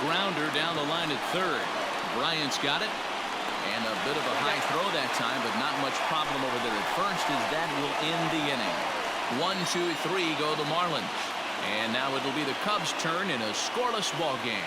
grounder down the line at third. Bryant's got it. And a bit of a high throw that time, but not much problem over there at first, as that will end the inning. 1, 2, 3 go the Marlins. And now it'll be the Cubs' turn in a scoreless ball game.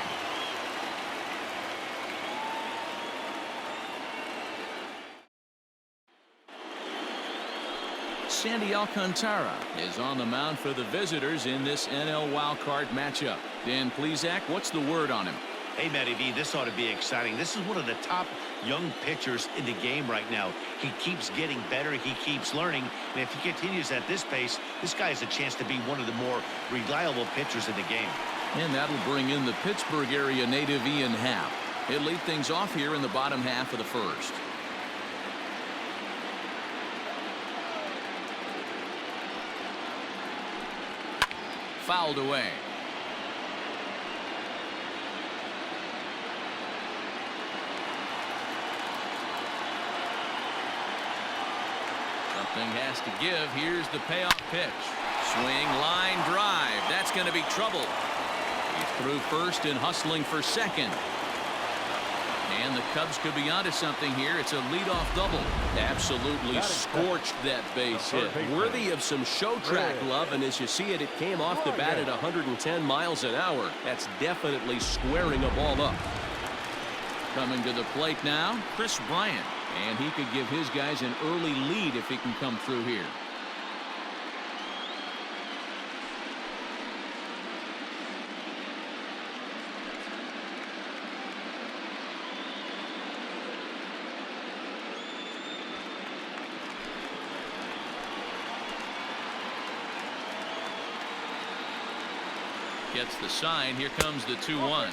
Sandy Alcantara is on the mound for the visitors in this NL wildcard matchup. Dan Plesac, what's the word on him? Hey, Matty V, this ought to be exciting. This is one of the top young pitchers in the game right now. He keeps getting better. He keeps learning. And if he continues at this pace, this guy has a chance to be one of the more reliable pitchers in the game. And that'll bring in the Pittsburgh area native Ian Happ. He'll lead things off here in the bottom half of the first. Fouled away. Something has to give. Here's the payoff pitch. Swing, line, drive. That's going to be trouble. He's through first and hustling for second. And the Cubs could be onto something here. It's a leadoff double. Absolutely scorched that base hit. Worthy of some show track love, and as you see it, it came off the bat at 110 miles an hour. That's definitely squaring a ball up. Coming to the plate now, Kris Bryant. And he could give his guys an early lead if he can come through here. Gets the sign. Here comes the 2-1.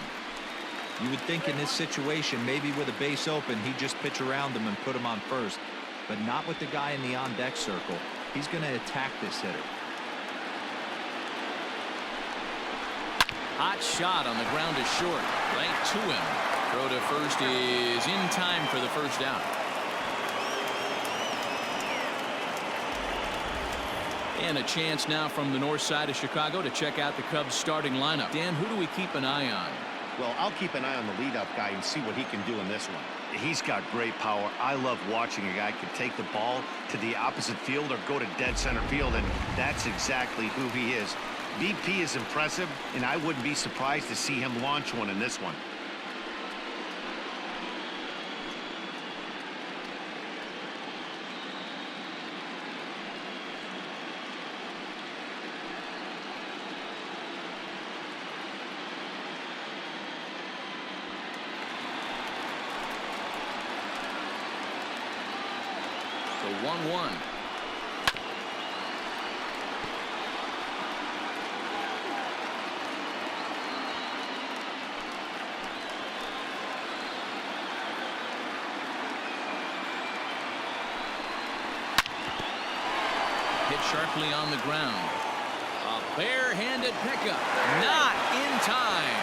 You would think in this situation, maybe with a base open, he'd just pitch around him and put him on first. But not with the guy in the on-deck circle. He's going to attack this hitter. Hot shot on the ground is short. Right to him. Throw to first is in time for the first out. And a chance now from the north side of Chicago to check out the Cubs starting lineup. Dan, who do we keep an eye on? Well, I'll keep an eye on the leadoff guy and see what he can do in this one. He's got great power. I love watching a guy can take the ball to the opposite field or go to dead center field, and that's exactly who he is. BP is impressive, and I wouldn't be surprised to see him launch one in this one. The 1-1. Hit sharply on the ground. A barehanded pickup. Not in time.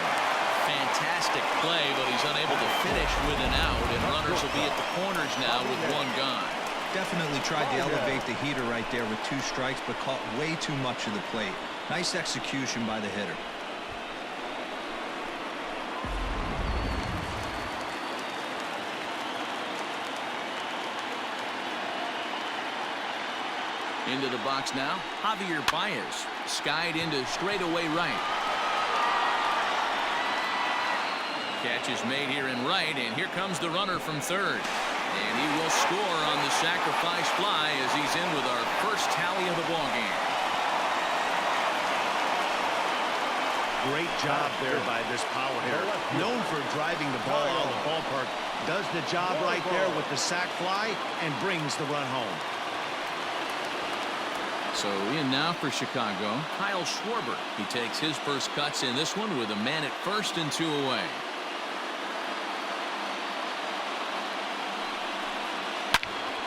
Fantastic play, but he's unable to finish with an out, and runners will be at the corners now with one gone. Definitely tried to elevate the heater right there with 2 strikes, but caught way too much of the plate. Nice execution by the hitter. Into the box now, Javier Baez. Skied into straightaway right. Catch is made here in right, and here comes the runner from third. And he will score on the sacrifice fly as he's in with our first tally of the ball game. Great job there by this power hitter. Known for driving the ball out of the ballpark. Does the job right there with the sac fly and brings the run home. So in now for Chicago, Kyle Schwarber. He takes his first cuts in this one with a man at first and 2 away.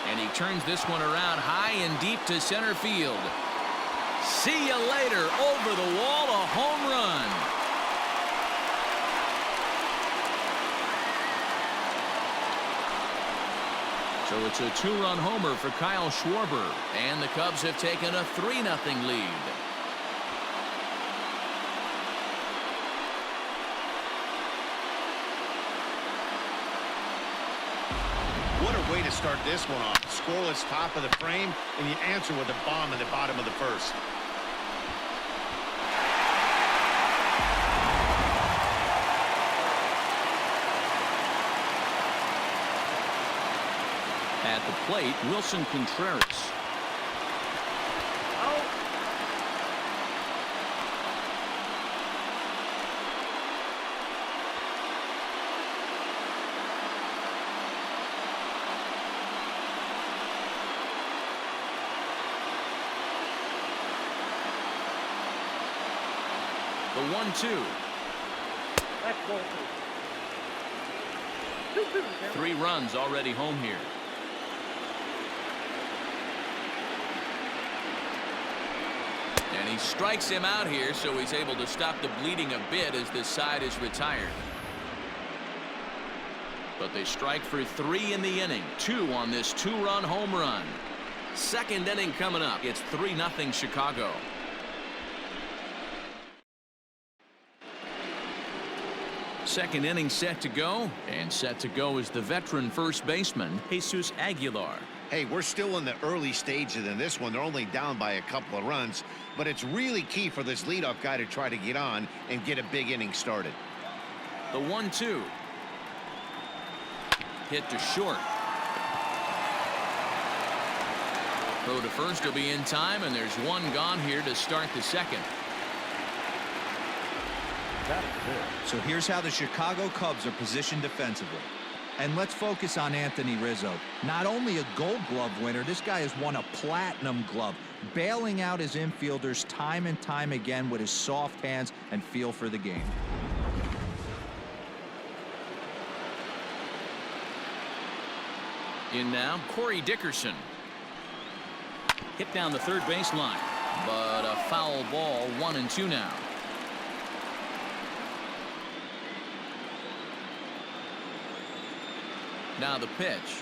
And he turns this one around high and deep to center field. See you later. Over the wall, a home run. So it's a 2-run homer for Kyle Schwarber. And the Cubs have taken a 3-0 lead. start this one off. Scoreless top of the frame, and you answer with a bomb in the bottom of the first. At the plate, Wilson Contreras. The 1-2. 3 runs already home here. And he strikes him out here, so he's able to stop the bleeding a bit as this side is retired. But they strike for 3 in the inning. 2 on this 2-run home run. Second inning coming up. It's 3-0 Chicago. Second inning set to go, and set to go is the veteran first baseman, Jesus Aguilar. Hey, we're still in the early stages in this one. They're only down by a couple of runs, but it's really key for this leadoff guy to try to get on and get a big inning started. The 1-2. Hit to short. Throw to first will be in time, and there's 1 gone here to start the second. So here's how the Chicago Cubs are positioned defensively. And let's focus on Anthony Rizzo. Not only a Gold Glove winner, this guy has won a Platinum Glove, bailing out his infielders time and time again with his soft hands and feel for the game. In now, Corey Dickerson. Hit down the third baseline, but a foul ball. 1-2 now. Now the pitch.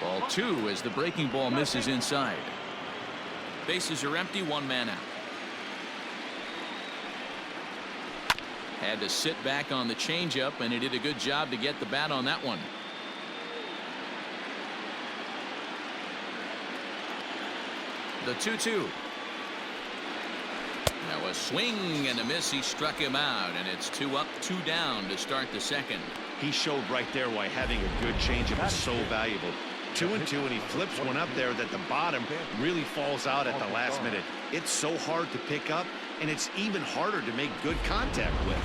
Ball 2 as the breaking ball misses inside. Bases are empty, 1 man out. Had to sit back on the changeup, and he did a good job to get the bat on that one. The 2-2. Now a swing and a miss. He struck him out, and it's 2 up, 2 down to start the second. He showed right there why having a good changeup is so valuable. 2-2, and he flips one up there that the bottom really falls out at the last minute. It's so hard to pick up, and it's even harder to make good contact with.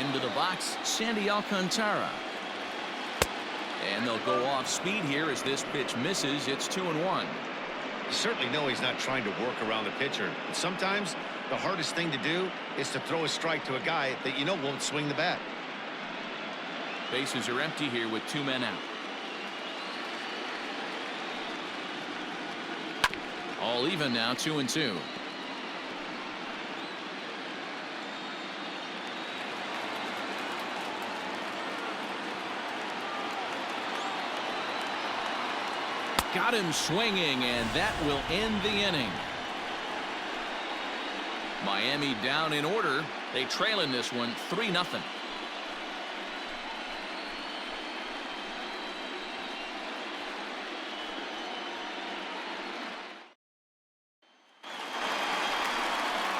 Into the box, Sandy Alcantara. And they'll go off speed here as this pitch misses. It's 2-1. You certainly know he's not trying to work around the pitcher. But sometimes the hardest thing to do is to throw a strike to a guy that you know won't swing the bat. Bases are empty here with 2 men out. All even now, 2-2. Got him swinging, and that will end the inning. Miami down in order. They trail in this one 3-0.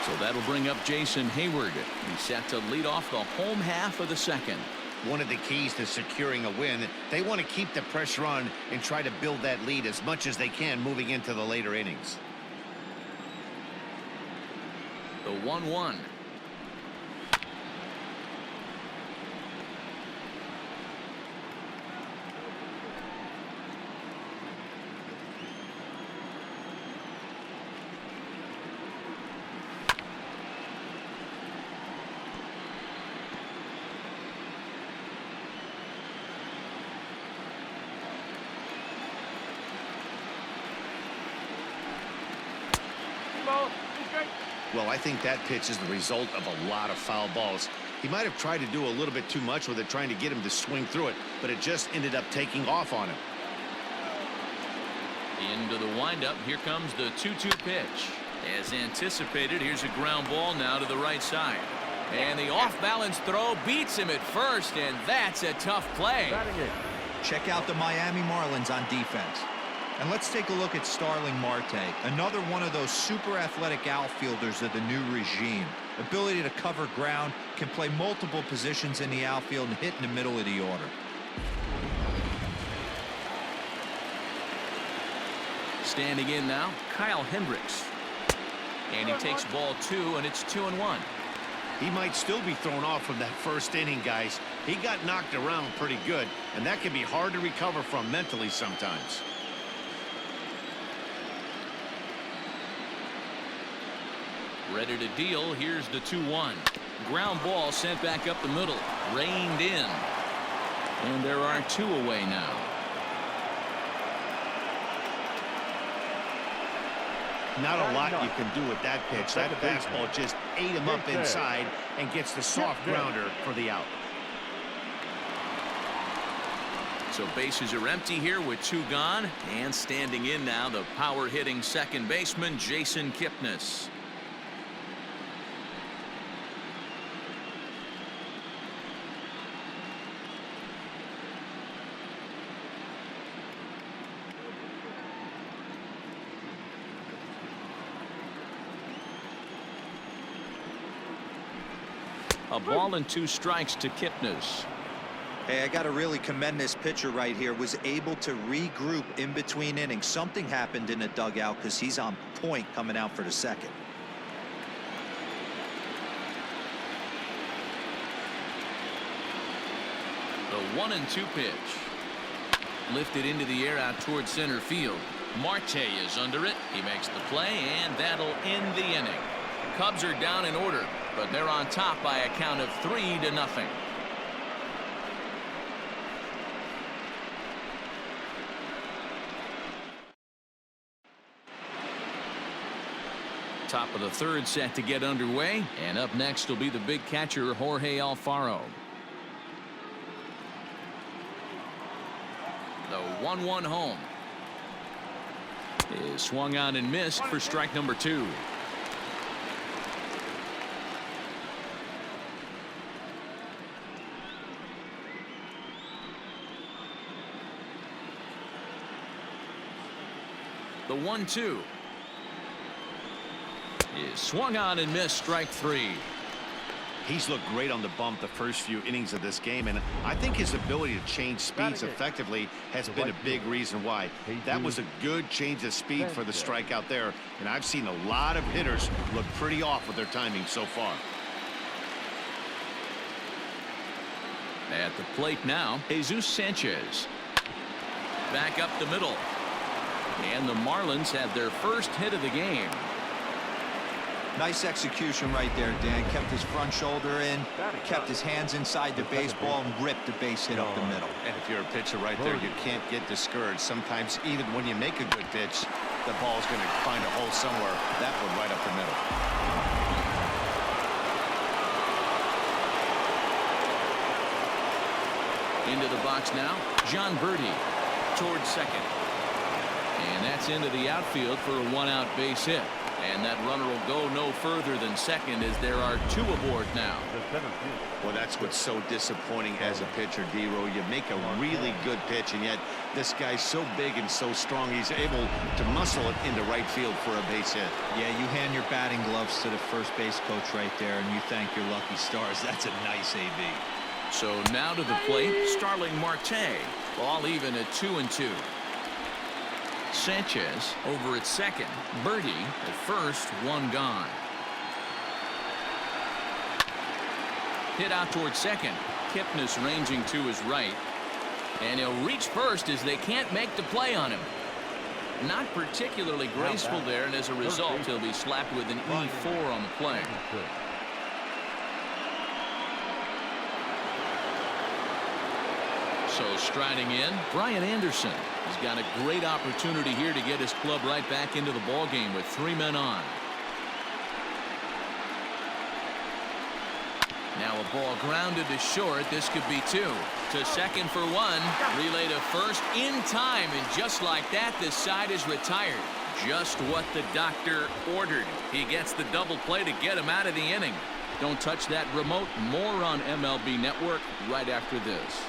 So that'll bring up Jason Hayward. He's set to lead off the home half of the second. One of the keys to securing a win, they want to keep the pressure on and try to build that lead as much as they can moving into the later innings. The 1-1. Well, I think that pitch is the result of a lot of foul balls. He might have tried to do a little bit too much with it, trying to get him to swing through it, but it just ended up taking off on him. Into the windup. Here comes the 2-2 pitch. As anticipated, here's a ground ball now to the right side. And the off-balance throw beats him at first, and that's a tough play. Check out the Miami Marlins on defense. And let's take a look at Starling Marte, another one of those super athletic outfielders of the new regime. Ability to cover ground, can play multiple positions in the outfield and hit in the middle of the order. Standing in now, Kyle Hendricks. And he takes ball 2, and it's 2-1. He might still be thrown off from that first inning, guys. He got knocked around pretty good, and that can be hard to recover from mentally sometimes. Ready to deal. Here's the 2-1. Ground ball sent back up the middle. Reined in. And there are 2 away now. Not a lot you can do with that pitch. That fastball just ate him up inside and gets the soft grounder for the out. So bases are empty here with 2 gone. And standing in now, the power-hitting second baseman, Jason Kipnis. A ball and 2 strikes to Kipnis. Hey, I got to really commend this pitcher right here. Was able to regroup in between innings. Something happened in the dugout because he's on point coming out for the second. The 1-2 pitch. Lifted into the air out towards center field. Marte is under it. He makes the play, and that'll end the inning. Cubs are down in order, but they're on top by a count of 3-0. Top of the 3rd set to get underway, and up next will be the big catcher Jorge Alfaro. The 1-1 home is swung on and missed for strike number 2. The 1-2 is swung on and missed, strike 3. He's looked great on the bump the first few innings of this game, and I think his ability to change speeds effectively has been a big reason why. That was a good change of speed for the strikeout there, and I've seen a lot of hitters look pretty off with their timing so far. At the plate now, Jesus Sanchez. Back up the middle. And the Marlins have their first hit of the game. Nice execution right there, Dan. Kept his front shoulder in, kept his hands inside the baseball, and ripped the base hit up the middle. And if you're a pitcher right there, you can't get discouraged. Sometimes even when you make a good pitch, the ball's going to find a hole somewhere. That one right up the middle. Into the box now, John Birdie towards second. And that's into the outfield for a 1-out base hit. And that runner will go no further than second as there are 2 aboard now. Well, that's what's so disappointing as a pitcher, D-Row. You make a really good pitch, and yet this guy's so big and so strong, he's able to muscle it into right field for a base hit. Yeah, you hand your batting gloves to the first base coach right there, and you thank your lucky stars. That's a nice AB. So now to the plate, Starling Marte. Ball even at 2-2. Sanchez over at second. Birdie at first, 1 gone. Hit out towards second. Kipnis ranging to his right. And he'll reach first as they can't make the play on him. Not particularly graceful there, and as a result, he'll be slapped with an E4 on the play. So striding in, Brian Anderson. He's got a great opportunity here to get his club right back into the ball game with 3 men on. Now a ball grounded to short. This could be 2. To second for 1. Relay to first in time, and just like that, this side is retired. Just what the doctor ordered. He gets the double play to get him out of the inning. Don't touch that remote. More on MLB Network right after this.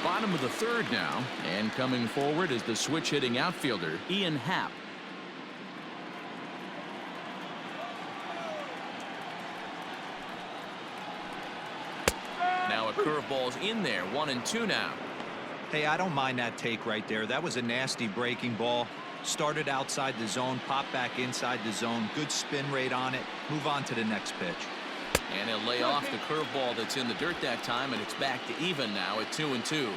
Bottom of the third now, and coming forward is the switch hitting outfielder Ian Happ. Now a curveball's in there. 1-2 now. Hey, I don't mind that take right there. That was a nasty breaking ball. Started outside the zone, popped back inside the zone. Good spin rate on it. Move on to the next pitch. And he'll lay off the curveball that's in the dirt that time, and it's back to even now at 2-2.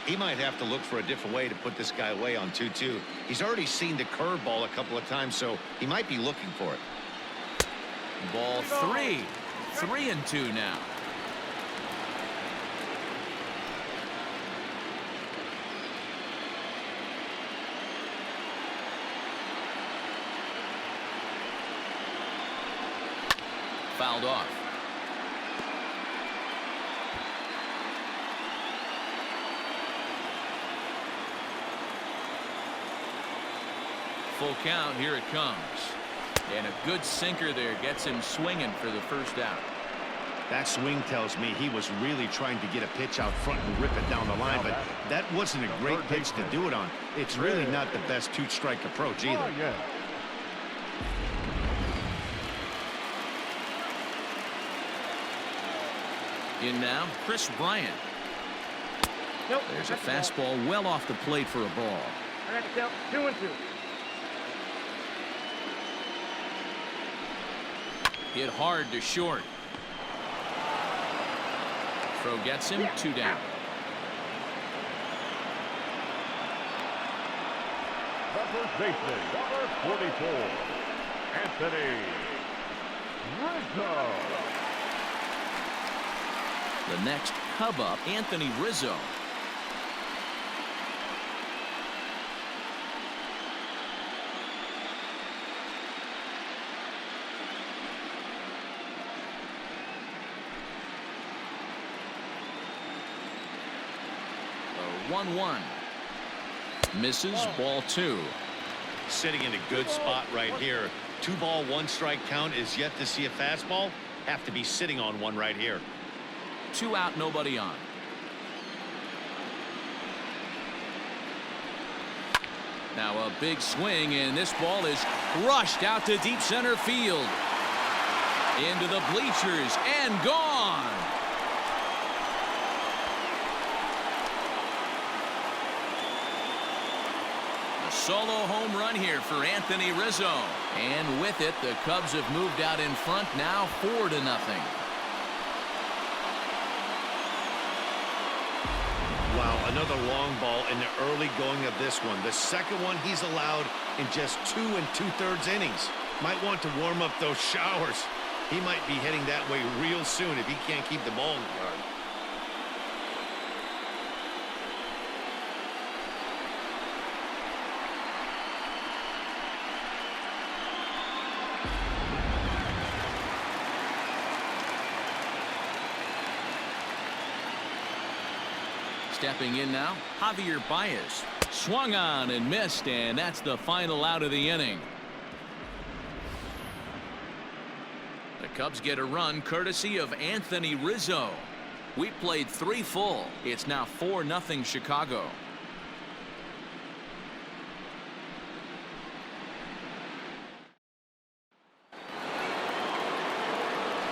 He might have to look for a different way to put this guy away on 2-2. He's already seen the curveball a couple of times, so he might be looking for it. Ball 3. 3-2 now. Fouled off. Full count. Here it comes. And a good sinker there gets him swinging for the first out. That swing tells me he was really trying to get a pitch out front and rip it down the line, but that wasn't a great pitch to do it on. It's really not the best two-strike approach either. In now, Chris Bryant. There's a fastball well off the plate for a ball. I got to count 2-2. Hit hard to short. Throw gets him. 2 down. The first baseman, number 44, Anthony Rizzo. The next Cub up, Anthony Rizzo. The 1-1. Misses. Ball 2. Sitting in a good spot right here. 2-ball, 1-strike count is yet to see a fastball. Have to be sitting on one right here. 2 out, nobody on. Now a big swing, and this ball is crushed out to deep center field. Into the bleachers and gone. A solo home run here for Anthony Rizzo. And with it, the Cubs have moved out in front now 4-0. Wow, another long ball in the early going of this one. The second one he's allowed in just 2 2/3 innings. Might want to warm up those showers. He might be heading that way real soon if he can't keep the ball in the yard. Stepping in now, Javier Baez. Swung on and missed, and that's the final out of the inning. The Cubs get a run courtesy of Anthony Rizzo. We played 3 full. It's now 4-0 Chicago.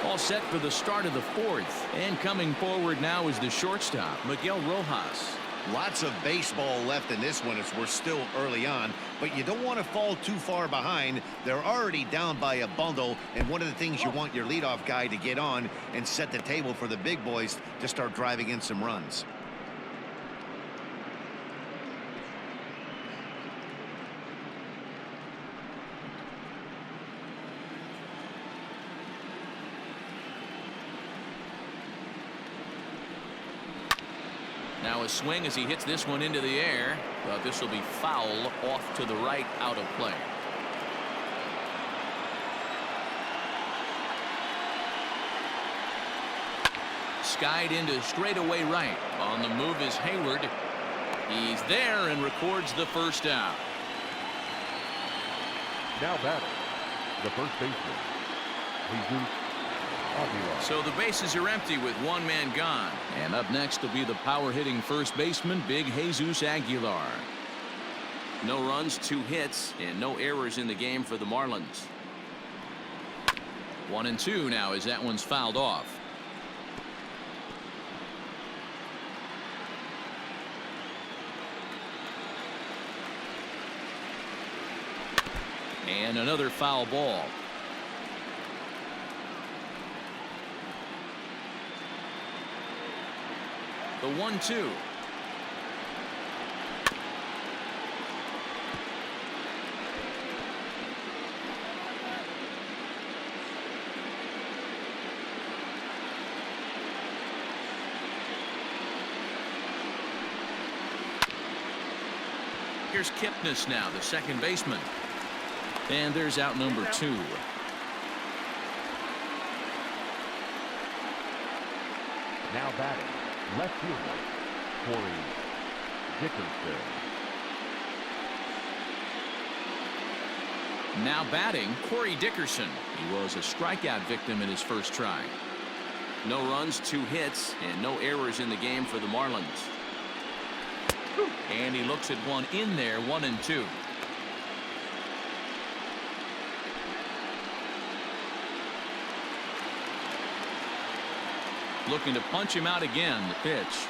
All set for the start of the 4th. And coming forward now is the shortstop, Miguel Rojas. Lots of baseball left in this one as we're still early on, but you don't want to fall too far behind. They're already down by a bundle, and one of the things you want your leadoff guy to get on and set the table for the big boys to start driving in some runs. Now a swing as he hits this one into the air, but this will be foul off to the right, out of play. Skied into straightaway right. On the move is Hayward. He's there and records the first out. Now batting, the first baseman, Jesus Aguilar. So the bases are empty with one man gone. And up next will be the power-hitting first baseman, Big Jesus Aguilar. No runs, 2 hits, and no errors in the game for the Marlins. 1-2 now as that one's fouled off. And another foul ball. The 1-2. Here's Kipnis now, the second baseman. And there's out number 2. Now batting, left fielder, Corey Dickerson. Now batting, Corey Dickerson. He was a strikeout victim in his first try. No runs, 2 hits, and no errors in the game for the Marlins. And he looks at one in there, 1-2. Looking to punch him out again. The pitch.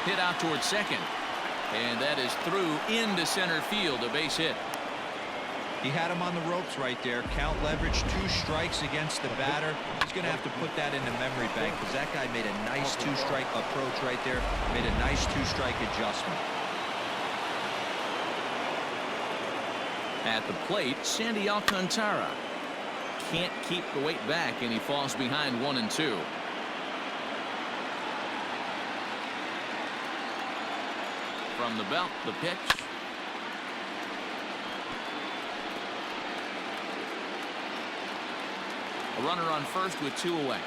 Hit out towards second. And that is through into center field. A base hit. He had him on the ropes right there. Count leverage, 2 strikes against the batter. He's going to have to put that in the memory bank because that guy made a nice 2-strike approach right there. Made a nice 2-strike adjustment. At the plate, Sandy Alcantara. Can't keep the weight back, and he falls behind 1-2. From the belt, the pitch. A runner on first with 2 away.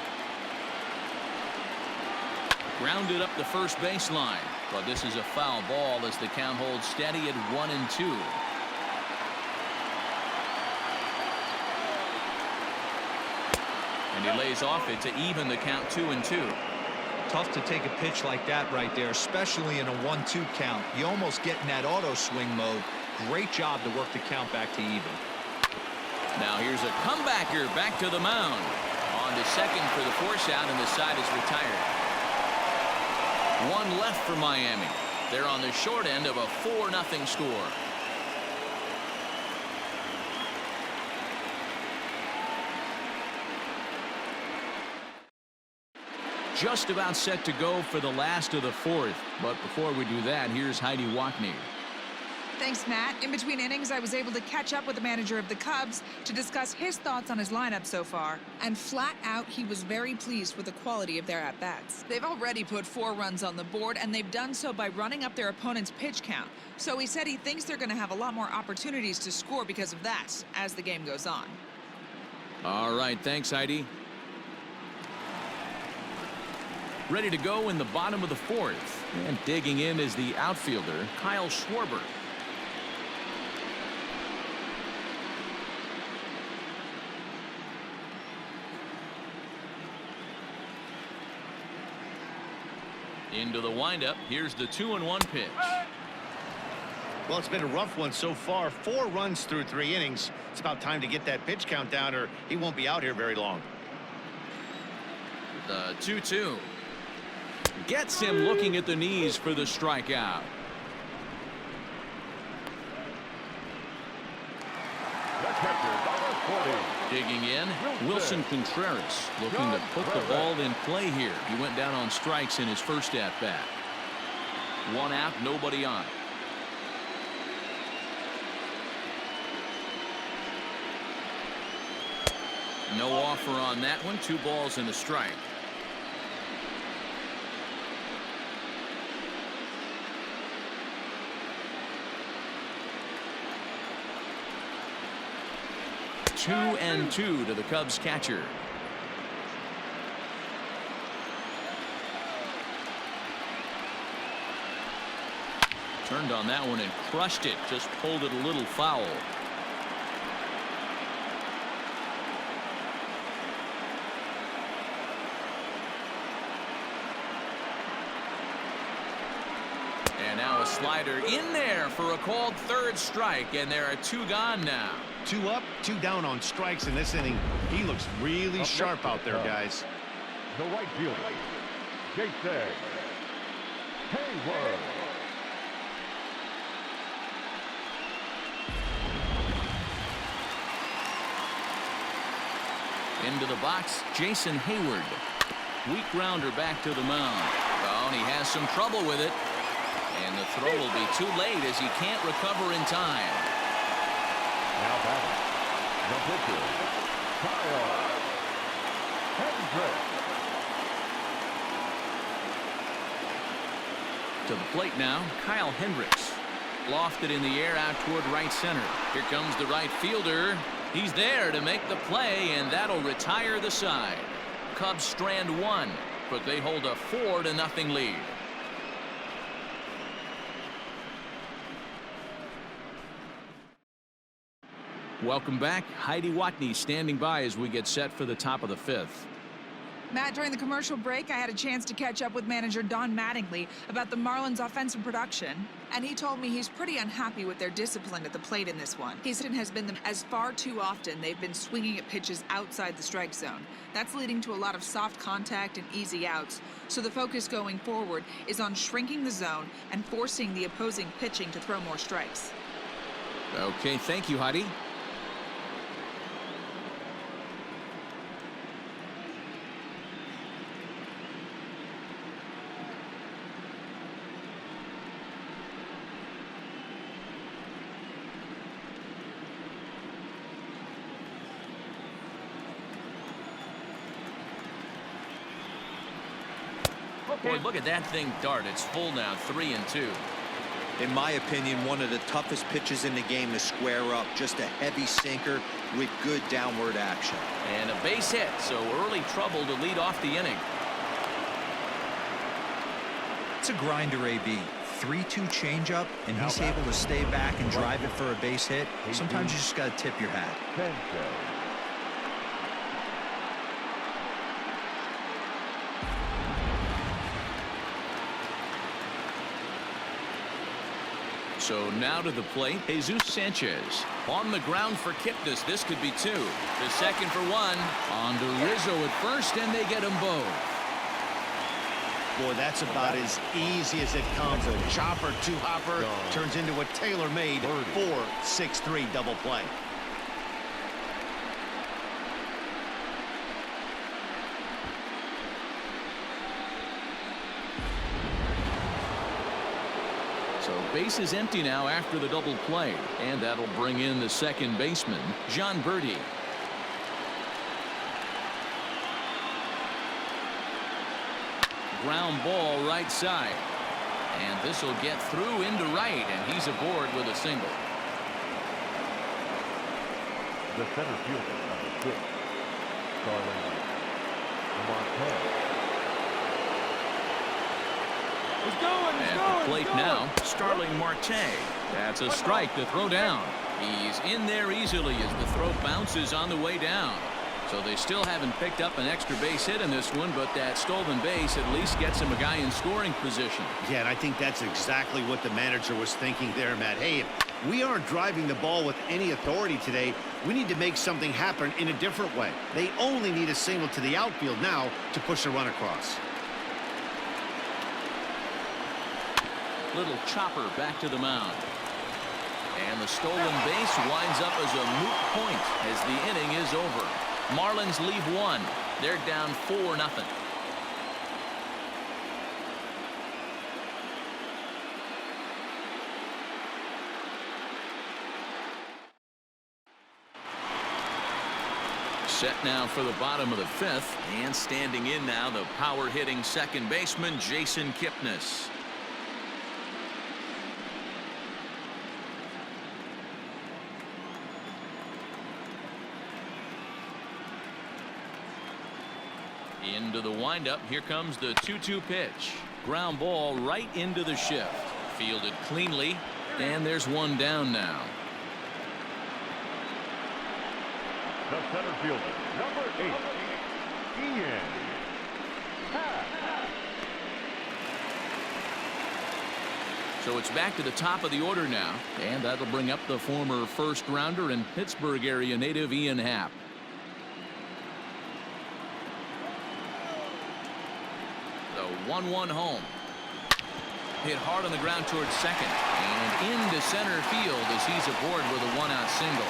Grounded up the first baseline, but this is a foul ball as the count holds steady at 1-2. And he lays off it to even the count 2-2. Tough to take a pitch like that right there, especially in a 1-2 count. You almost get in that auto swing mode. Great job to work the count back to even. Now here's a comebacker back to the mound. On to second for the force out, and the side is retired. 1 left for Miami. They're on the short end of a 4-0 score. Just about set to go for the last of the 4th. But before we do that, here's Heidi Watney. Thanks, Matt. In between innings, I was able to catch up with the manager of the Cubs to discuss his thoughts on his lineup so far. And flat out, he was very pleased with the quality of their at-bats. They've already put 4 runs on the board, and they've done so by running up their opponent's pitch count. So he said he thinks they're going to have a lot more opportunities to score because of that as the game goes on. All right, thanks, Heidi. Ready to go in the bottom of the 4th. And digging in is the outfielder, Kyle Schwarber. Into the windup. Here's the 2-1 pitch. Well, it's been a rough one so far. 4 runs through 3 innings. It's about time to get that pitch count down, or he won't be out here very long. The 2-2. Gets him looking at the knees for the strikeout. The catcher, number 40. Digging in, Wilson Contreras looking to put the ball in play here. He went down on strikes in his first at-bat. 1 out, nobody on. No offer on that one. 2 balls and a strike. Two and 2 to the Cubs catcher. Turned on that one and crushed it. Just pulled it a little foul. now a slider in there for a called third strike, and there are 2 gone now. 2 up, 2 down on strikes in this inning. He looks really sharp out there, guys. The right fielder, Jason Hayward. Into the box, Jason Hayward. Weak grounder back to the mound. Oh, and he has some trouble with it. And the throw will be too late as he can't recover in time. Now batting, the pitcher, Kyle Hendricks. To the plate now, Kyle Hendricks. Lofted in the air out toward right center. Here comes the right fielder. He's there to make the play, and that'll retire the side. Cubs strand 1, but they hold a 4-0 lead. Welcome back. Heidi Watney standing by as we get set for the top of the 5th. Matt, during the commercial break, I had a chance to catch up with manager Don Mattingly about the Marlins' offensive production, and he told me he's pretty unhappy with their discipline at the plate in this one. He said it has been them as far too often they've been swinging at pitches outside the strike zone. That's leading to a lot of soft contact and easy outs, so the focus going forward is on shrinking the zone and forcing the opposing pitching to throw more strikes. Okay, thank you, Heidi. Boy, look at that thing dart. It's full now, 3-2. In my opinion, one of the toughest pitches in the game to square up. Just a heavy sinker with good downward action. And a base hit, so early trouble to lead off the inning. It's a grinder, AB. 3-2 changeup, and he's able to stay back and drive it for a base hit. Sometimes you just got to tip your hat. So now to the plate, Jesus Sanchez. On the ground for Kipnis. This could be 2. The second for 1. On to Rizzo at first, and they get them both. Boy, that's about as easy as it comes. A chopper, 2-hopper turns into a tailor-made 4-6-3 double play. So base is empty now after the double play, and that'll bring in the second baseman, John Birdie. Ground ball right side, and this will get through into right, and he's aboard with a single. The center fielder, number 6, Starling Marte. At the plate now, Starling Marte. That's a strike to throw down. He's in there easily as the throw bounces on the way down. So they still haven't picked up an extra base hit in this one, but that stolen base at least gets him a guy in scoring position. Yeah, and I think that's exactly what the manager was thinking there, Matt. Hey, if we aren't driving the ball with any authority today, we need to make something happen in a different way. They only need a single to the outfield now to push a run across. Little chopper back to the mound. And the stolen base winds up as a moot point as the inning is over. Marlins leave 1. They're down 4-0. Set now for the bottom of the 5th, and standing in now the power-hitting second baseman Jason Kipnis. Into the windup. Here comes the 2-2 pitch. Ground ball right into the shift. Fielded cleanly, and there's one down now. The center fielder, number 8, Ian Happ. So it's back to the top of the order now, and that'll bring up the former first rounder and Pittsburgh area native Ian Happ. The 1-1 home. Hit hard on the ground towards second and into center field as he's aboard with a 1-out single.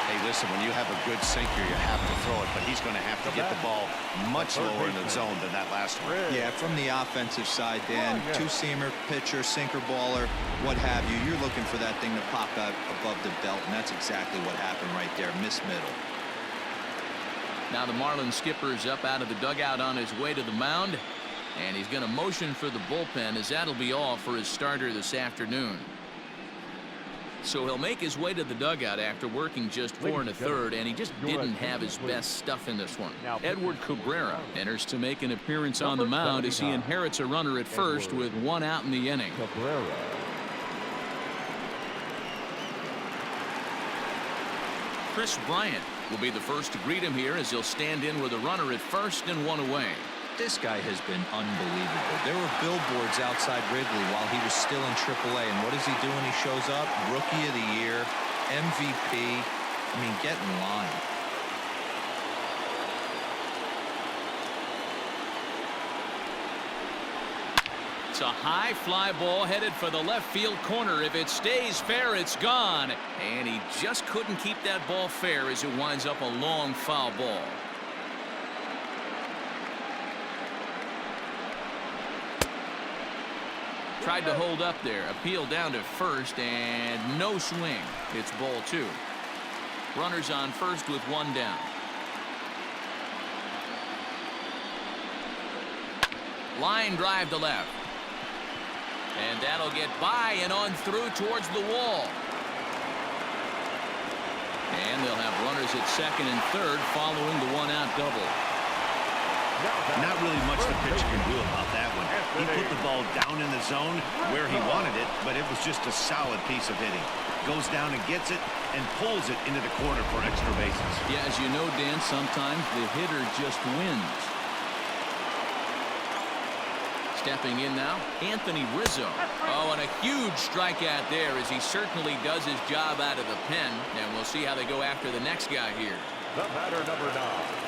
Hey, listen, when you have a good sinker, you have to throw it, but he's going to have to get the ball much lower in the zone than that last one. Yeah, from the offensive side, Dan, two-seamer, pitcher, sinker baller, what have you, you're looking for that thing to pop out above the belt, and that's exactly what happened right there. Miss middle. Now the Marlins skipper's up out of the dugout on his way to the mound, and he's going to motion for the bullpen, as that'll be all for his starter this afternoon. So he'll make his way to the dugout after working just 4 1/3, and he just didn't have his best stuff in this one. Edward Cabrera enters to make an appearance on the mound as he inherits a runner at first with 1 out in the inning. Chris Bryant will be the first to greet him here as he'll stand in with a runner at first and 1 away. This guy has been unbelievable. There were billboards outside Wrigley while he was still in AAA, and what does he do when he shows up? Rookie of the Year, MVP. I mean, get in line. It's a high fly ball headed for the left field corner. If it stays fair, it's gone. And he just couldn't keep that ball fair as it winds up a long foul ball. Tried to hold up there. Appeal down to first, and no swing. It's ball 2. Runners on first with 1 down. Line drive to left. And that'll get by and on through towards the wall. And they'll have runners at second and third following the 1-out double. Not really much the pitcher can do about that one. He put the ball down in the zone where he wanted it, but it was just a solid piece of hitting. Goes down and gets it and pulls it into the corner for extra bases. Yeah, as you know, Dan, sometimes the hitter just wins. Stepping in now, Anthony Rizzo. Oh, and a huge strikeout there as he certainly does his job out of the pen. And we'll see how they go after the next guy here. The batter, number 9.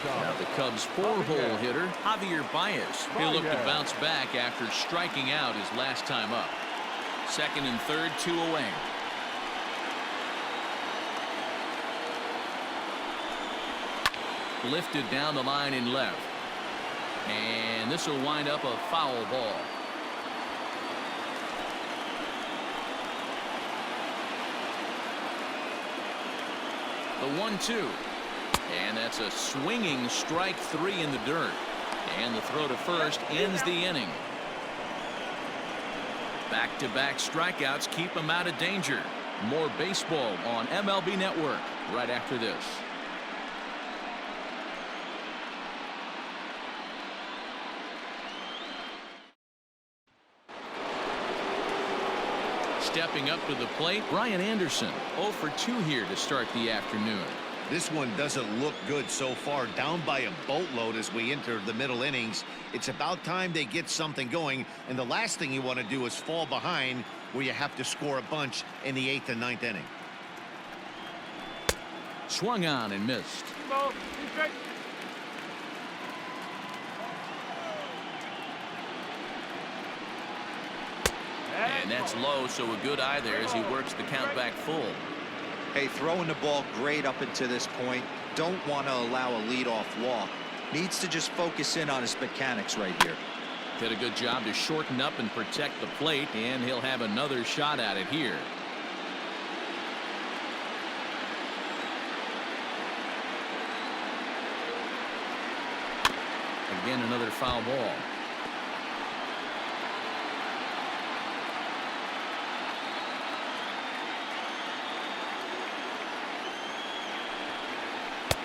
Now the Cubs' 4-hole hitter, Javier Baez. He'll look to bounce back after striking out his last time up. Second and third, 2 away. Lifted down the line in left. And this will wind up a foul ball. The 1-2. And that's a swinging strike 3 in the dirt. And the throw to first ends the inning. Back-to-back strikeouts keep him out of danger. More baseball on MLB Network right after this. Stepping up to the plate, Brian Anderson. 0 for 2 here to start the afternoon. This one doesn't look good so far. Down by a boatload as we enter the middle innings. It's about time they get something going, and the last thing you want to do is fall behind where you have to score a bunch in the 8th and 9th inning. Swung on and missed. And that's low, so a good eye there as he works the count back full. Hey, throwing the ball great up until this point. Don't want to allow a leadoff walk. Needs to just focus in on his mechanics right here. Did a good job to shorten up and protect the plate, and he'll have another shot at it here. Again, another foul ball.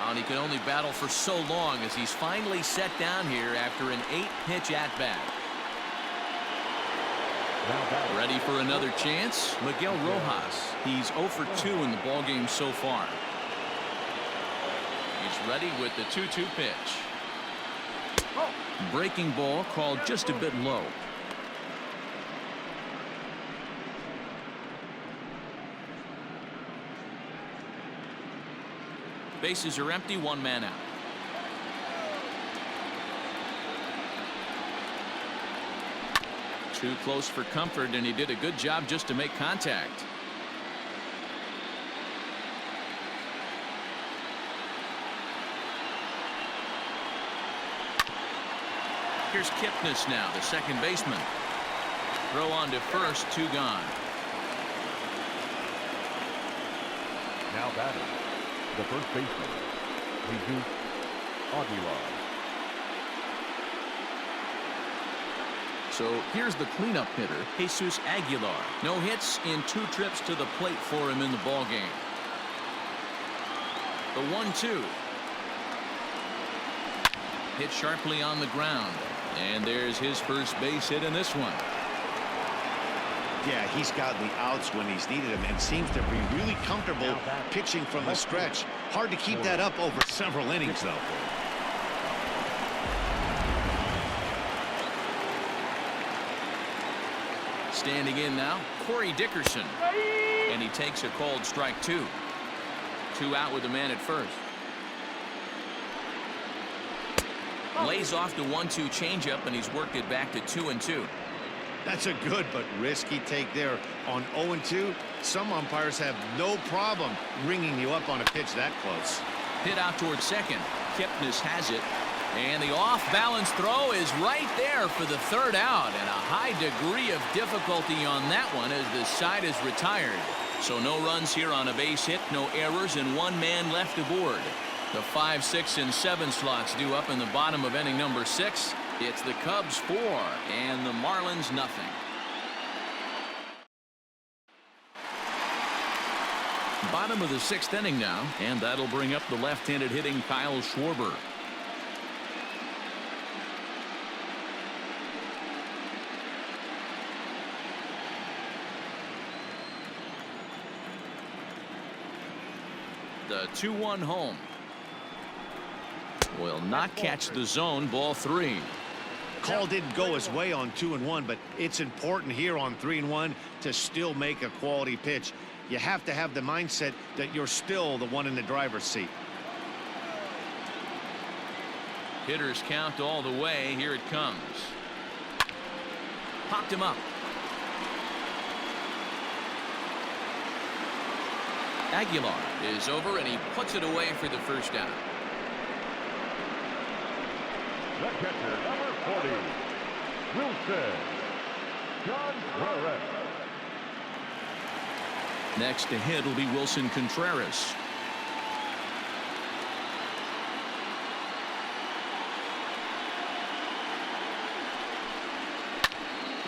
And he can only battle for so long as he's finally set down here after an 8-pitch at-bat. Ready for another chance? Miguel Rojas. He's 0 for 2 in the ballgame so far. He's ready with the 2-2 pitch. Breaking ball called just a bit low. Bases are empty, one man out. Too close for comfort, and he did a good job just to make contact. Here's Kipnis now, the second baseman. Throw on to first, 2 gone. Now batting, the first baseman, Jesus Aguilar. So here's the cleanup hitter, Jesus Aguilar. No hits in 2 trips to the plate for him in the ballgame. The 1-2. Hit sharply on the ground. And there's his first base hit in this one. Yeah, he's gotten the outs when he's needed them and seems to be really comfortable pitching from the stretch. Hard to keep that up over several innings, though. Standing in now, Corey Dickerson. And he takes a called strike 2. 2 out with the man at first. Lays off the 1-2 changeup, and he's worked it back to 2-2. That's a good but risky take there on 0-2. Some umpires have no problem ringing you up on a pitch that close. Hit out towards second. Kipnis has it. And the off-balance throw is right there for the 3rd out. And a high degree of difficulty on that one as the side is retired. So no runs here on a base hit, no errors, and 1 man left aboard. The 5, 6, and 7 slots due up in the bottom of inning number 6. It's the Cubs 4 and the Marlins nothing. Bottom of the 6th inning now, and that'll bring up the left-handed hitting Kyle Schwarber. The 2-1 home. Will not catch the zone. Ball 3. Call didn't go his way on 2-1, but it's important here on 3-1 to still make a quality pitch. You have to have the mindset that you're still the one in the driver's seat. Hitters count all the way. Here it comes. Popped him up. Aguilar is over, and he puts it away for the first down. The catcher, number 40, Wilson Contreras. Next to hit will be Wilson Contreras.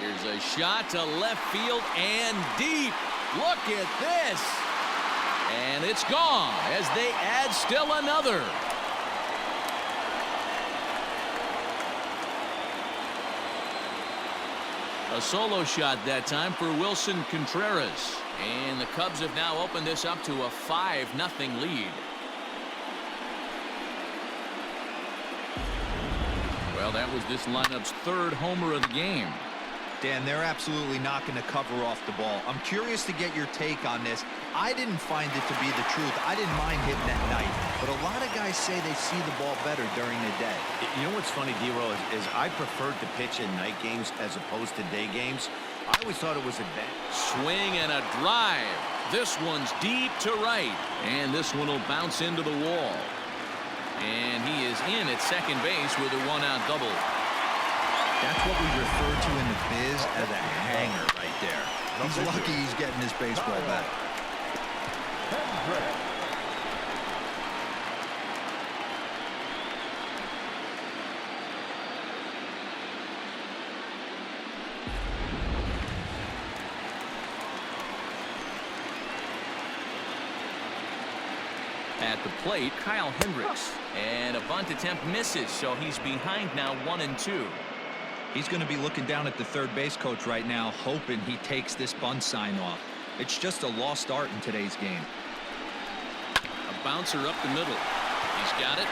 Here's a shot to left field and deep. Look at this. And it's gone as they add still another. A solo shot that time for Wilson Contreras. And the Cubs have now opened this up to a 5-0 lead. Well, that was this lineup's 3rd homer of the game. Dan, they're absolutely not going to cover off the ball. I'm curious to get your take on this. I didn't find it to be the truth. I didn't mind hitting at night, but a lot of guys say they see the ball better during the day. You know what's funny, D-Roll, is I preferred to pitch in night games as opposed to day games. I always thought it was advantage. Swing and a drive. This one's deep to right, and this one will bounce into the wall. And he is in at second base with a 1-out double. That's what we refer to in the biz as a hanger right there. He's lucky he's getting his baseball back. At the plate, Kyle Hendricks. And a bunt attempt misses, so he's behind now 1-2. He's going to be looking down at the third base coach right now, hoping he takes this bunt sign off. It's just a lost art in today's game. A bouncer up the middle. He's got it.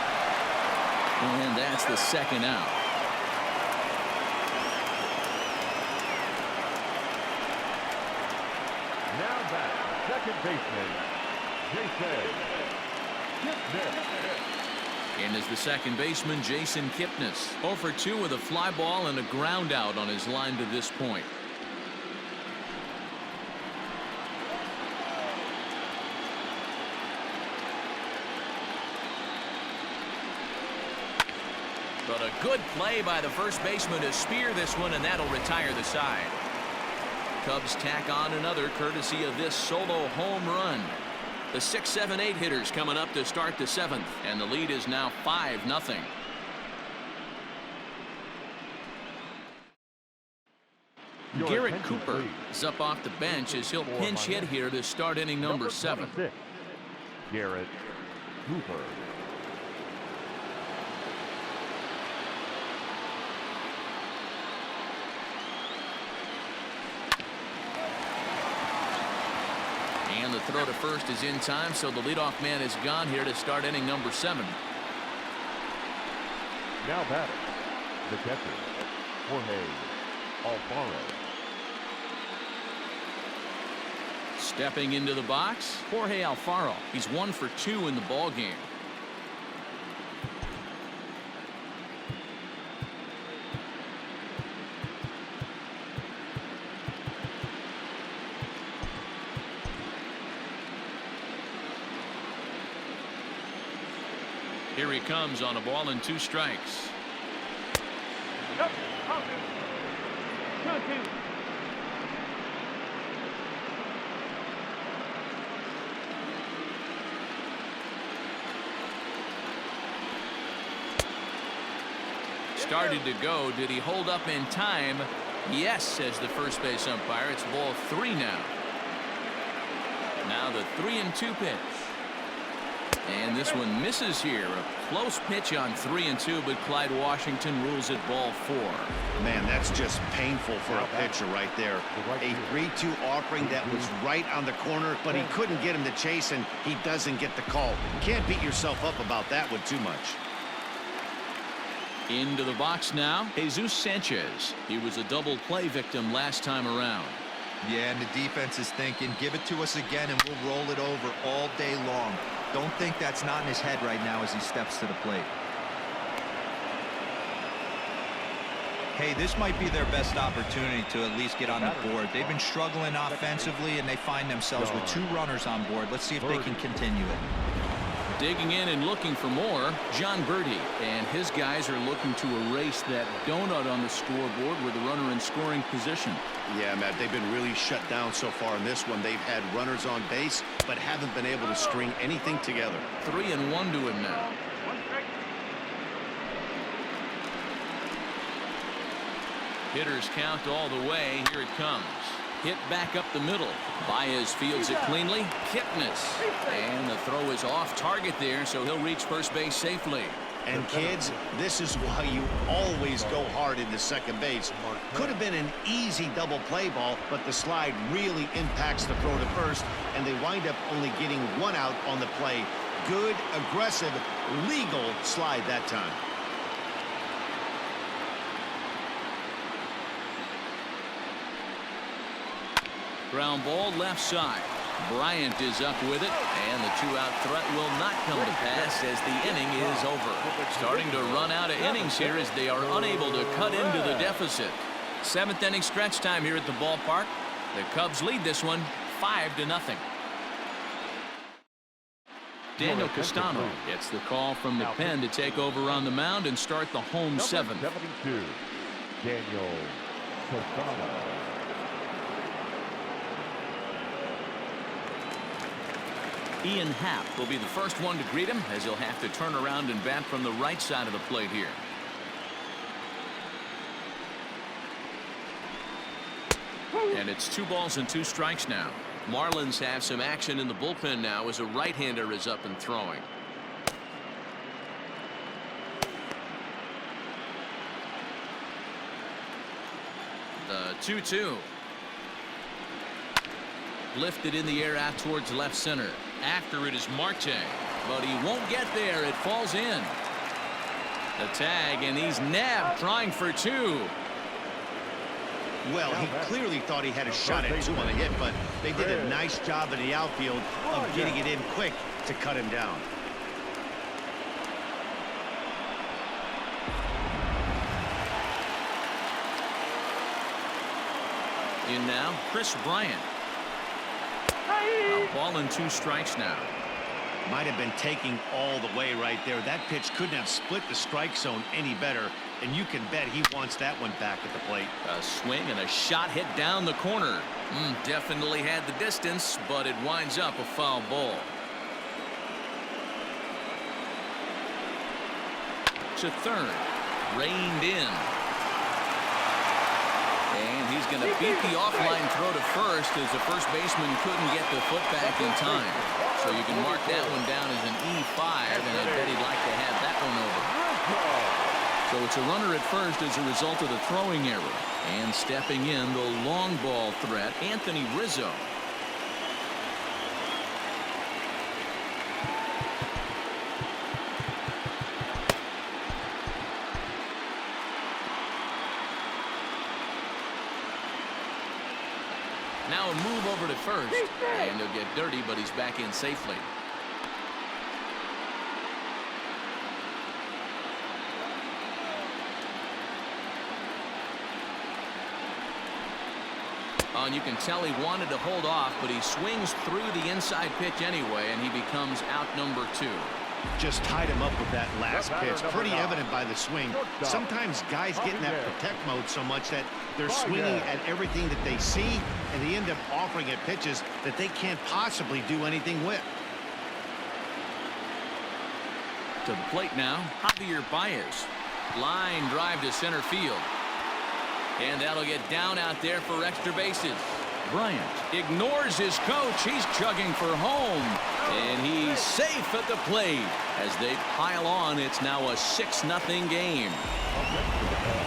And that's the 2nd out. Now back, second baseman, Jason And is the second baseman, Jason Kipnis. 0 for 2 with a fly ball and a ground out on his line to this point. But a good play by the first baseman to spear this one, and that'll retire the side. Cubs tack on another courtesy of this solo home run. The 6, 7, 8 hitters coming up to start the 7th, and the lead is now 5-0. Garrett Cooper is up off the bench as he'll pinch hit here to start inning number 7. Garrett Cooper. And the throw to first is in time, so the leadoff man is gone here to start inning number 7. Now batting, the catcher, Jorge Alfaro. Stepping into the box, Jorge Alfaro. He's 1 for 2 in the ball game. Here he comes on a ball and 2 strikes. Started to go. Did he hold up in time? Yes, says the first base umpire. It's ball 3 now. Now the 3-2 pitch. And this one misses here. A close pitch on 3-2, but Clyde Washington rules it ball 4. Man, that's just painful for a pitcher right there. A 3-2 offering that was right on the corner, but he couldn't get him to chase, and he doesn't get the call. You can't beat yourself up about that one too much. Into the box now, Jesus Sanchez. He was a double play victim last time around. Yeah, and the defense is thinking, give it to us again and we'll roll it over all day long. Don't think that's not in his head right now as he steps to the plate. Hey, this might be their best opportunity to at least get on the board. They've been struggling offensively, and they find themselves with 2 runners on board. Let's see if they can continue it. Digging in and looking for more, John Birdie, and his guys are looking to erase that donut on the scoreboard with a runner in scoring position. Yeah, Matt, they've been really shut down so far in this one. They've had runners on base, but haven't been able to string anything together. 3-1 to him now. Hitters count all the way. Here it comes. Hit back up the middle. Baez fields it cleanly. Kipnis. And the throw is off target there, so he'll reach first base safely. And kids, this is why you always go hard into second base. Could have been an easy double play ball, but the slide really impacts the throw to first, and they wind up only getting 1 out on the play. Good, aggressive, legal slide that time. Ground ball left side. Bryant is up with it, and the 2-out threat will not come to pass as the inning is over. Starting to run out of innings here as they are unable to cut into the deficit. 7th inning stretch time here at the ballpark. The Cubs lead this one 5-0. Daniel Castano gets the call from the pen to take over on the mound and start the home 7th. 72, Daniel Castano. Ian Happ will be the first one to greet him as he'll have to turn around and bat from the right side of the plate here. And it's 2 balls and 2 strikes now. Marlins have some action in the bullpen now as a right-hander is up and throwing. The 2-2. Lifted in the air out towards left center. After it is Marte, but he won't get there. It falls in. The tag, and he's nabbed trying for 2. Well, he clearly thought he had a shot at 2 on the hit, but they did a nice job in the outfield of getting it in quick to cut him down. In now, Chris Bryant. A ball and 2 strikes now. Might have been taking all the way right there. That pitch couldn't have split the strike zone any better, and you can bet he wants that one back at the plate. A swing and a shot hit down the corner. Definitely had the distance, but it winds up a foul ball. To third, reined in. And he's going to beat the offline throw to first as the first baseman couldn't get the foot back in time. So you can mark that one down as an E5, and I bet he'd like to have that one over. So it's a runner at first as a result of the throwing error. And stepping in, the long ball threat, Anthony Rizzo. Now a move over to first, and he'll get dirty, but he's back in safely. Oh, and you can tell he wanted to hold off, but he swings through the inside pitch anyway, and he becomes out number 2. Just tied him up with that last pitch. Pretty evident by the swing. Sometimes guys get in that protect mode so much that they're swinging at everything that they see, and they end up offering at pitches that they can't possibly do anything with. To the plate now, Javier Baez. Line drive to center field. And that'll get down out there for extra bases. Bryant ignores his coach. He's chugging for home. And he's safe at the plate. As they pile on, it's now a 6-0 game.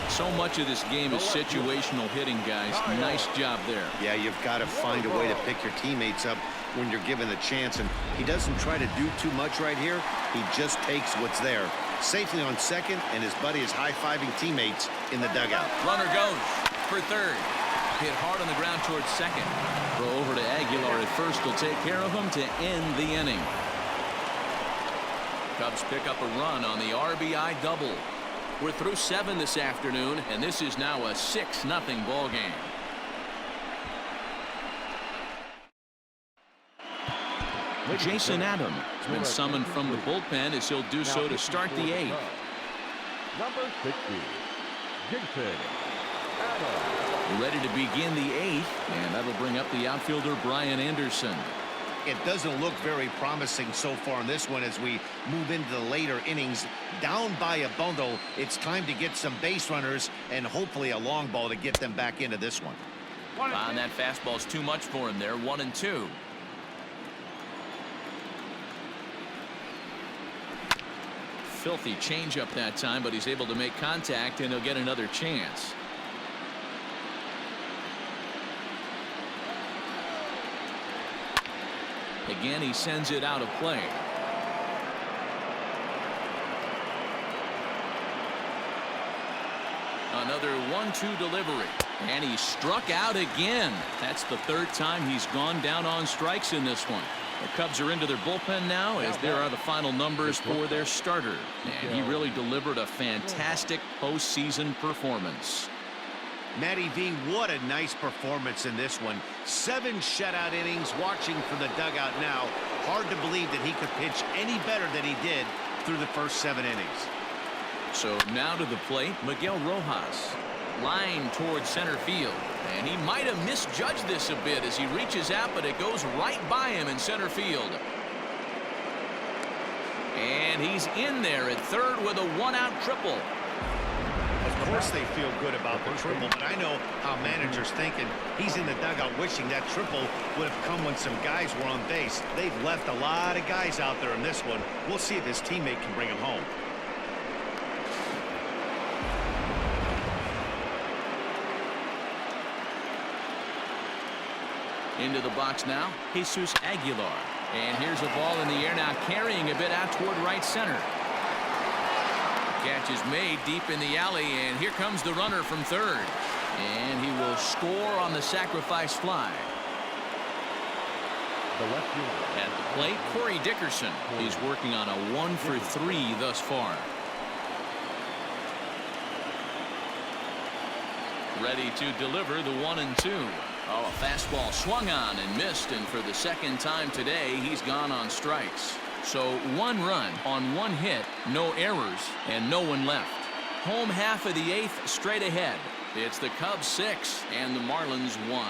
So much of this game is situational hitting, guys. Nice job there. Yeah, you've got to find a way to pick your teammates up when you're given the chance. And he doesn't try to do too much right here. He just takes what's there. Safely on second, and his buddy is high-fiving teammates in the dugout. Runner goes for third. Hit hard on the ground towards second. Throw over to Aguilar at first will take care of him to end the inning. Cubs pick up a run on the RBI double. We're through 7 this afternoon, and this is now a 6-0 ball game. Jason Adams has been summoned from the bullpen as he'll do so to start the 8th. Number 60, Jason Adams. Ready to begin the 8th, and that'll bring up the outfielder Brian Anderson. It doesn't look very promising so far in this one as we move into the later innings. Down by a bundle, it's time to get some base runners and hopefully a long ball to get them back into this one. And that fastball's too much for him there. 1-2. Filthy changeup that time, but he's able to make contact, and he'll get another chance. Again, he sends it out of play. Another 1-2 delivery, and he struck out again. That's the 3rd time he's gone down on strikes in this one. The Cubs are into their bullpen now, as there are the final numbers for their starter. And he really delivered a fantastic postseason performance. Matty V, what a nice performance in this one. 7 shutout innings. Watching from the dugout now, hard to believe that he could pitch any better than he did through the first 7 innings. So now to the plate, Miguel Rojas. Line towards center field. And he might have misjudged this a bit as he reaches out, but it goes right by him in center field. And he's in there at third with a 1-out triple. Of course they feel good about the triple, but I know how managers thinking. He's in the dugout wishing that triple would have come when some guys were on base. They've left a lot of guys out there in this one. We'll see if his teammate can bring him home. Into the box now, Jesus Aguilar. And here's a ball in the air now, carrying a bit out toward right center. Catch is made deep in the alley, and here comes the runner from third. And he will score on the sacrifice fly. At the plate, Corey Dickerson. He's working on a 1-for-3 thus far. Ready to deliver the 1-2. Oh, a fastball swung on and missed, and for the second time today, he's gone on strikes. So 1 run on 1 hit, no errors, and no one left. Home half of the 8th straight ahead. It's the Cubs 6 and the Marlins 1.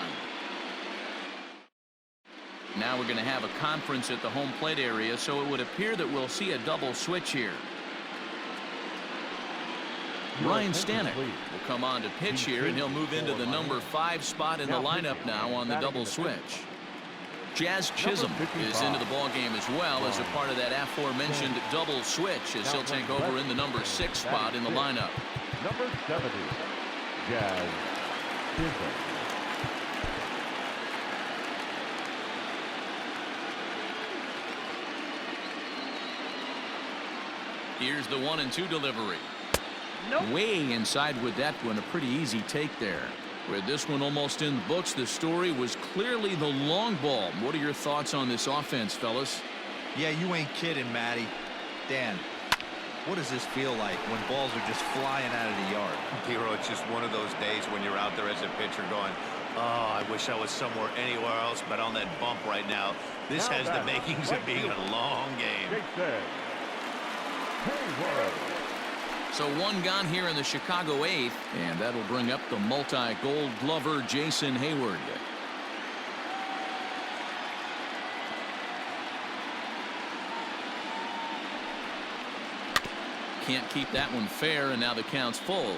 Now we're going to have a conference at the home plate area, so it would appear that we'll see a double switch here. Ryan Stanek will come on to pitch here, and he'll move into the number 5 spot in the lineup now on the double switch. Jazz Chisholm is into the ballgame as well as a part of that aforementioned double switch, as he'll take over in the number 6 spot in the lineup. Number 70, Jazz Chisholm. Here's the 1-2 delivery. Way inside with that one. A pretty easy take there. With this one almost in the books, the story was clearly the long ball. What are your thoughts on this offense, fellas? Yeah, you ain't kidding, Matty. Dan, what does this feel like when balls are just flying out of the yard? Hero, it's just one of those days when you're out there as a pitcher going, oh, I wish I was somewhere anywhere else but on that bump right now. This has the makings of being a long game. So 1 gone here in the Chicago 8th, and that'll bring up the multi-gold glover Jason Hayward. Can't keep that one fair, and now the count's full.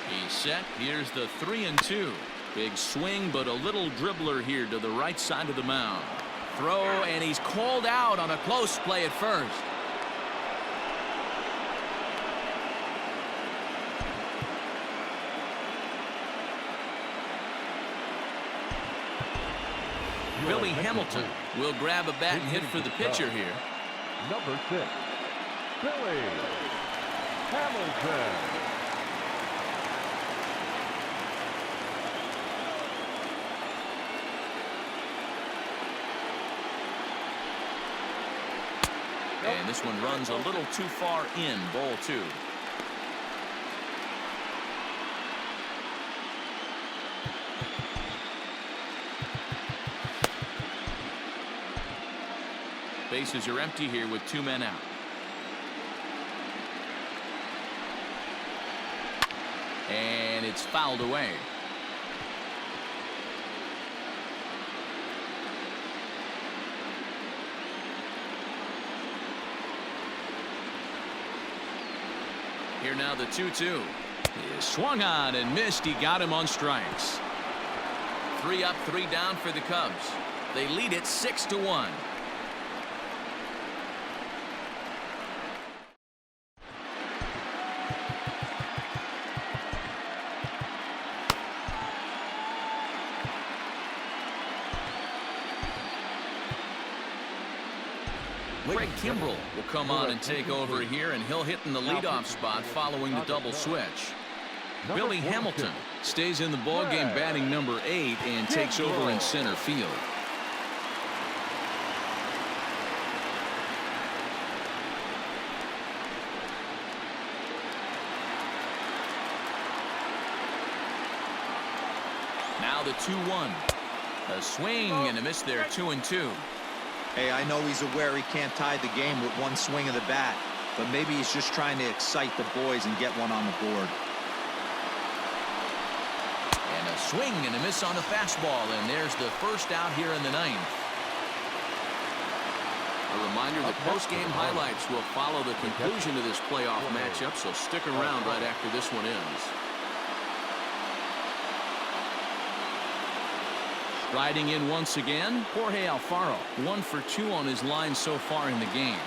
He's set. Here's the 3-2. Big swing, but a little dribbler here to the right side of the mound. Throw, and he's called out on a close play at first. Billy Hamilton will grab a bat and hit for the pitcher here. Number 6, Billy Hamilton. And this one runs a little too far in. Ball 2. Bases are empty here with 2 men out. And it's fouled away. Here now the 2-2. He swung on and missed. He got him on strikes. 3 up, 3 down for the Cubs. They lead it 6-1. Craig Kimbrell will come on and take over here, and he'll hit in the leadoff spot following the double switch. Billy Hamilton stays in the ballgame batting number 8 and takes over in center field. Now the 2-1. A swing and a miss there. 2-2. Hey, I know he's aware he can't tie the game with 1 swing of the bat, but maybe he's just trying to excite the boys and get one on the board. And a swing and a miss on the fastball, and there's the first out here in the 9th. A reminder that post-game highlights will follow the conclusion of this playoff matchup, so stick around right after this one ends. Riding in once again, Jorge Alfaro, 1 for 2 on his line so far in the game.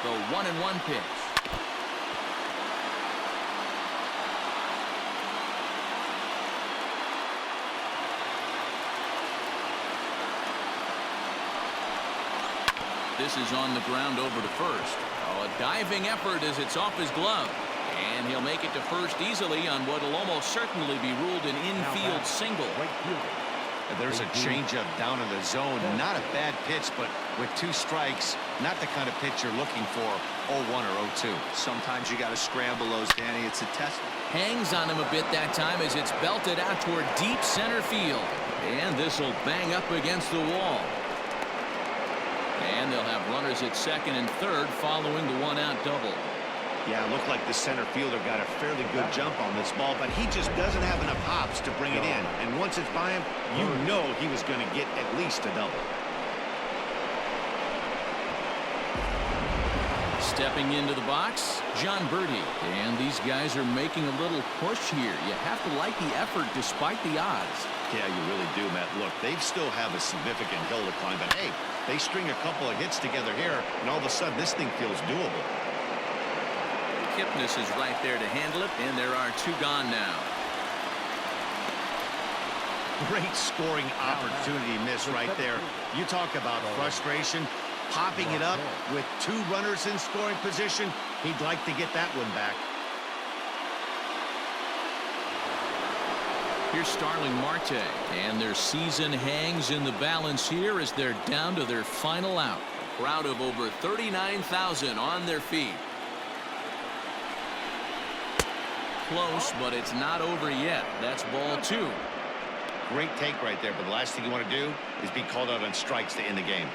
The 1-1 pitch. This is on the ground over to first. Oh, a diving effort as it's off his glove. And he'll make it to first easily on what will almost certainly be ruled an infield single. Right fielder. There's a changeup down in the zone. Not a bad pitch, but with 2 strikes, not the kind of pitch you're looking for 0-1 or 0-2. Sometimes you got to scramble those, Danny. It's a test. Hangs on him a bit that time as it's belted out toward deep center field. And this will bang up against the wall. And they'll have runners at second and third following the 1-out double. Yeah, it looked like the center fielder got a fairly good jump on this ball, but he just doesn't have enough hops to bring it in. And once it's by him, you know he was going to get at least a double. Stepping into the box, John Birdie. And these guys are making a little push here. You have to like the effort despite the odds. Yeah, you really do, Matt. Look, they still have a significant hill to climb, but hey, they string a couple of hits together here, and all of a sudden this thing feels doable. Kipnis is right there to handle it, and there are 2 gone now. Great scoring opportunity miss right there. You talk about frustration, popping it up with 2 runners in scoring position. He'd like to get that one back. Here's Starling Marte, and their season hangs in the balance here as they're down to their final out. A crowd of over 39,000 on their feet. Close, but it's not over yet. That's ball 2. Great take right there, but the last thing you want to do is be called out on strikes to end the game.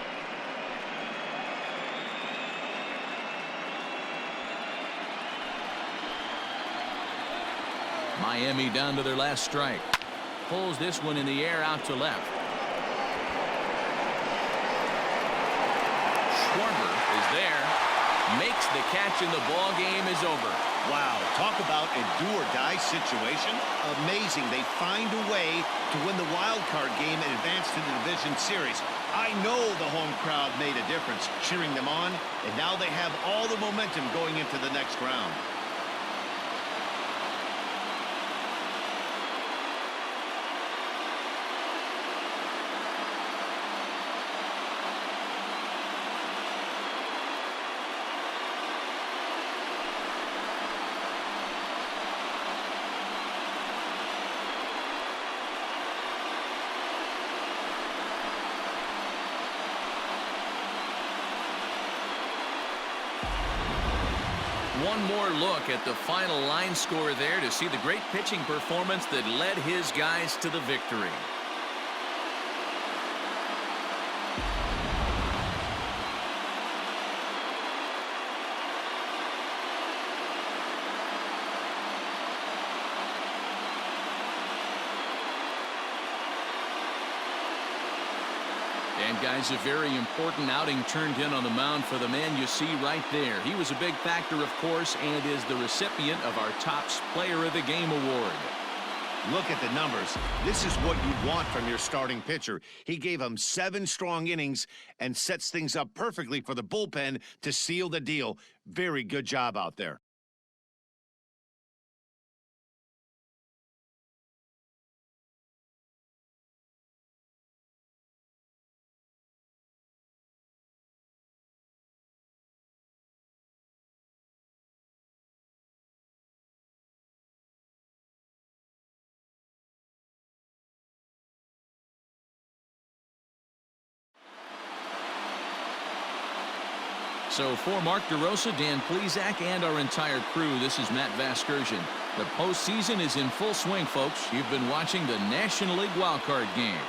Miami down to their last strike. Pulls this one in the air out to left. Schwarber is there. Makes the catch and the ball game is over. Wow, talk about a do-or-die situation. Amazing. They find a way to win the wild card game and advance to the division series. I know the home crowd made a difference cheering them on, and now they have all the momentum going into the next round. One more look at the final line score there to see the great pitching performance that led his guys to the victory. And guys, a very important outing turned in on the mound for the man you see right there. He was a big factor, of course, and is the recipient of our Topps Player of the Game award. Look at the numbers. This is what you want from your starting pitcher. He gave him 7 strong innings and sets things up perfectly for the bullpen to seal the deal. Very good job out there. So for Mark DeRosa, Dan Plesac, and our entire crew, this is Matt Vasgersian. The postseason is in full swing, folks. You've been watching the National League wildcard game.